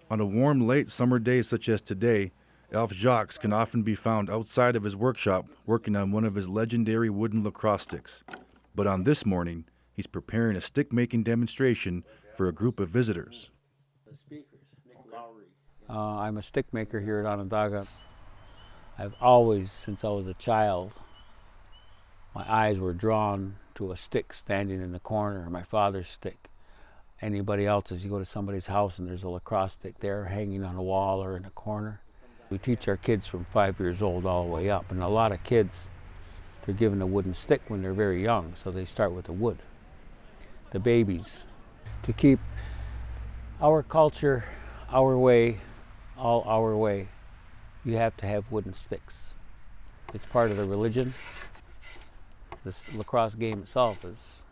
On a warm, late summer day such as today, Alf Jacques can often be found outside of his workshop working on one of his legendary wooden lacrosse sticks. But on this morning, he's preparing a stick-making demonstration for a group of visitors. I'm a stick maker here at Onondaga. I've always, since I was a child, my eyes were drawn to a stick standing in the corner, my father's stick. Anybody else's, you go to somebody's house and there's a lacrosse stick there hanging on a wall or in a corner. We teach our kids from 5 years old all the way up, and a lot of kids, they're given a wooden stick when they're very young, so they start with the wood. The babies. To keep our culture, our way, all our way, you have to have wooden sticks. It's part of the religion. This lacrosse game itself is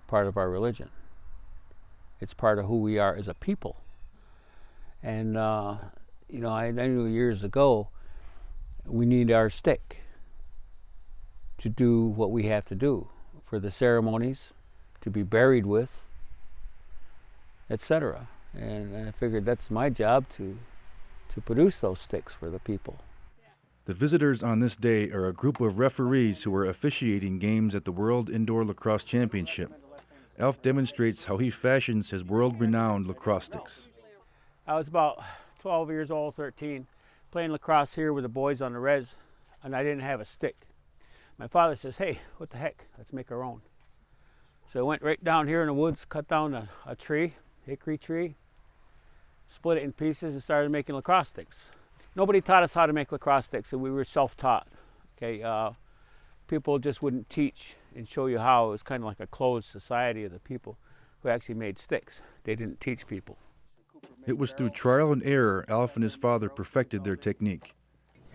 part of our religion. It's part of who we are as a people. And I knew years ago we need our stick to do what we have to do for the ceremonies, to be buried with, etc. And I figured that's my job to produce those sticks for the people. The visitors on this day are a group of referees who are officiating games at the World Indoor Lacrosse Championship. Alf demonstrates how he fashions his world-renowned lacrosse sticks. I was about 12 years old, 13, playing lacrosse here with the boys on the res, and I didn't have a stick. My father says, "Hey, what the heck, let's make our own." So I went right down here in the woods, cut down a tree, hickory tree, split it in pieces and started making lacrosse sticks. Nobody taught us how to make lacrosse sticks, and we were self-taught. Okay, people just wouldn't teach and show you how. It was kind of like a closed society of the people who actually made sticks. They didn't teach people. It was through trial and error Alf and his father perfected their technique.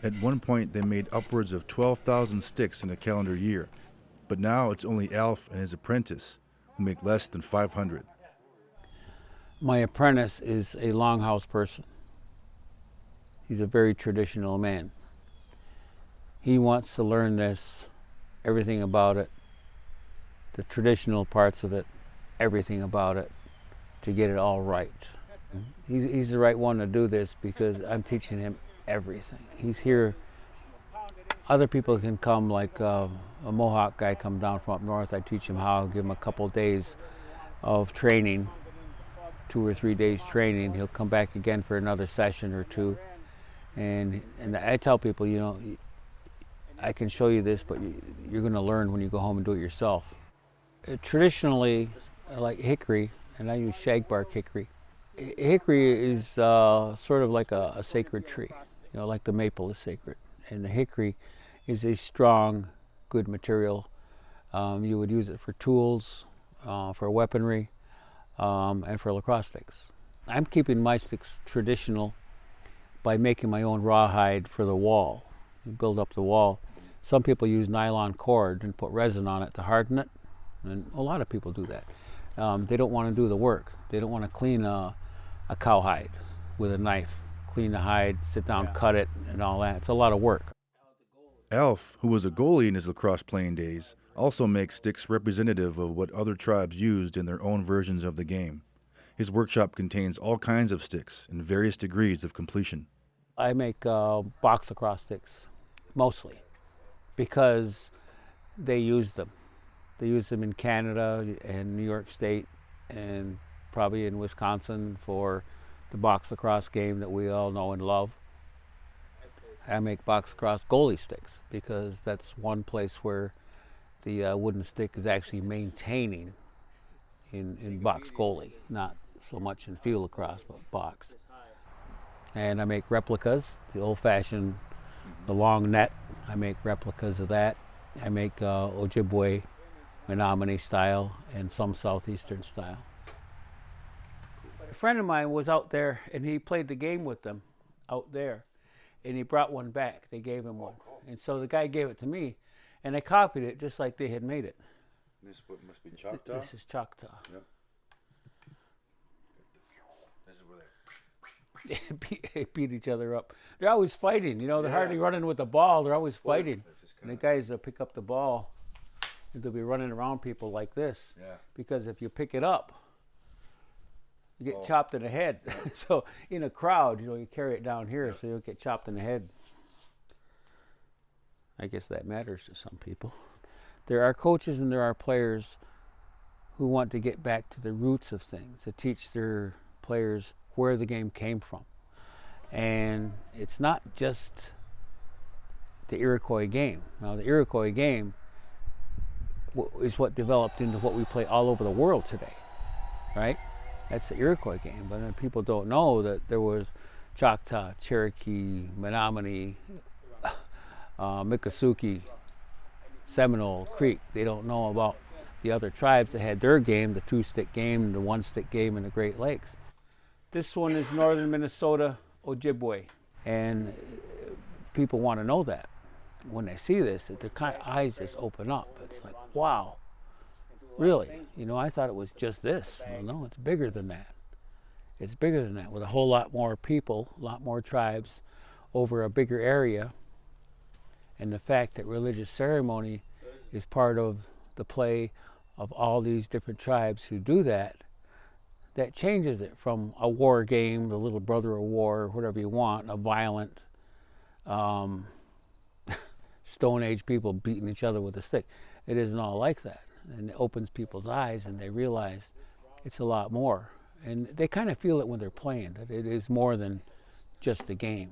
At one point, they made upwards of 12,000 sticks in a calendar year. But now it's only Alf and his apprentice who make less than 500. My apprentice is a longhouse person. He's a very traditional man. He wants to learn this, everything about it, the traditional parts of it, everything about it, to get it all right. He's the right one to do this because I'm teaching him everything. He's here. Other people can come, like a Mohawk guy come down from up north. I teach him how, give him a couple days of training, 2 or 3 days training. He'll come back again for another session or two. And I tell people, I can show you this, but you're going to learn when you go home and do it yourself. Traditionally, I like hickory, and I use shagbark hickory. Hickory is sort of like a sacred tree, like the maple is sacred. And the hickory is a strong, good material. You would use it for tools, for weaponry, and for lacrosse sticks. I'm keeping my sticks traditional by making my own rawhide for the wall. You build up the wall. Some people use nylon cord and put resin on it to harden it, and a lot of people do that. They don't want to do the work. They don't want to clean a cowhide with a knife, clean the hide, sit down, cut it, and all that. It's a lot of work. Alf, who was a goalie in his lacrosse playing days, also makes sticks representative of what other tribes used in their own versions of the game. His workshop contains all kinds of sticks in various degrees of completion. I make box lacrosse sticks, mostly, because they use them. They use them in Canada and New York State and probably in Wisconsin for the box lacrosse game that we all know and love. I make box lacrosse goalie sticks because that's one place where the wooden stick is actually maintaining in box goalie, not so much in field lacrosse, but box. And I make replicas, the old-fashioned, the long net. I make replicas of that. I make Ojibwe, Menominee style, and some southeastern style. A friend of mine was out there, and he played the game with them out there, and he brought one back. They gave him one, and so the guy gave it to me, and I copied it just like they had made it. This must be Choctaw? This is Choctaw. Yep. This is where They beat each other up. They're always fighting. They're hardly running with the ball. They're always fighting. And the guys pick up the ball, and they'll be running around people like this. Yeah. Because if you pick it up, You get chopped in the head. So in a crowd, you carry it down here so you don't get chopped in the head. I guess that matters to some people. There are coaches and there are players who want to get back to the roots of things, to teach their players where the game came from. And it's not just the Iroquois game. Now, the Iroquois game is what developed into what we play all over the world today, right? That's the Iroquois game. But then people don't know that there was Choctaw, Cherokee, Menominee, Miccosukee, Seminole, Creek. They don't know about the other tribes that had their game, the two-stick game, the one-stick game in the Great Lakes. This one is northern Minnesota Ojibwe, and people want to know that. When they see this, their eyes just open up. It's like, wow, really? I thought it was just this. No, it's bigger than that. It's bigger than that, with a whole lot more people, a lot more tribes over a bigger area. And the fact that religious ceremony is part of the play of all these different tribes who do that, that changes it from a war game, the little brother of war, or whatever you want, a violent Stone Age people beating each other with a stick. It isn't all like that. And it opens people's eyes and they realize it's a lot more. And they kind of feel it when they're playing, that it is more than just a game.